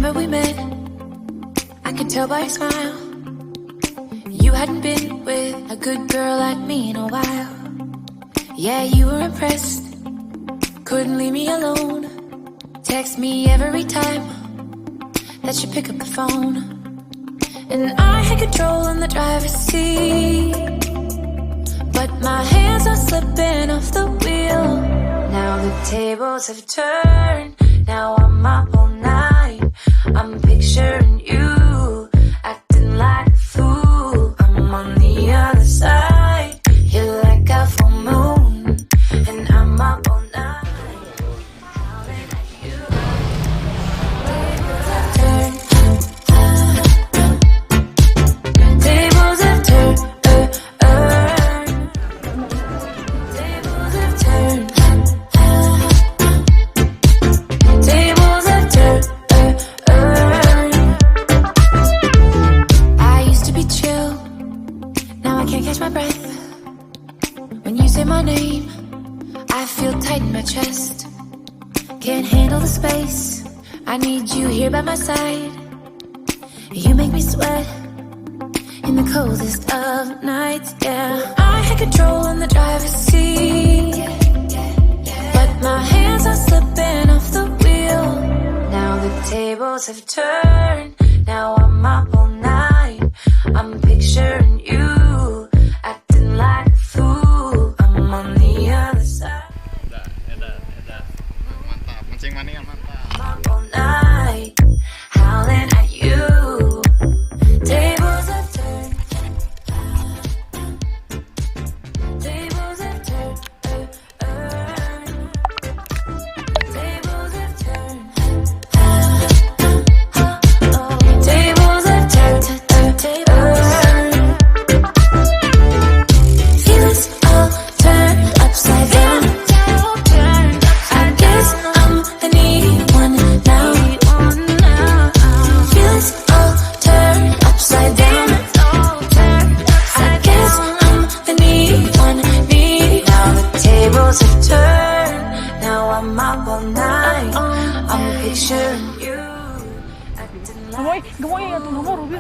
summer we met, I could tell by your smile you hadn't been with a good girl like me in a while. Yeah, you were impressed, couldn't leave me alone. Text me every time that you pick up the phone. And I had control in the driver's seat, but my hands are slipping off the wheel. Now the tables have turned, now I'm up all night. I'm picturing you, acting like a fool. I'm on the other side, you're like a full moon, and I'm up all night. Howling at you. Tables have turned. Tables have turned. Tables have turned. Tables have turned. I used to be chill, now I can't catch my breath. When you say my name, I feel tight in my chest. Can't handle the space, I need you here by my side. You make me sweat in the coldest of nights, yeah. I had control in the driver's seat, but my hands are slipping off the wheel. Now the tables have turned, now I'm up all night. I'm picturing you, acting like a fool. I'm on the other side. Mantap, mancing mania mantap. I'm up all night, howling at you. Tables have turned. Tables have turned. Tables have turned. Tables have turned. Feelings all turned upside down. I guess I'm the needy one now. Feelings all turned upside down. I guess I'm the needy one, needy. Now the tables have turned. Now I'm up all night. I'm picturing you, acting like. Gemoy ya tuh nomor ruby.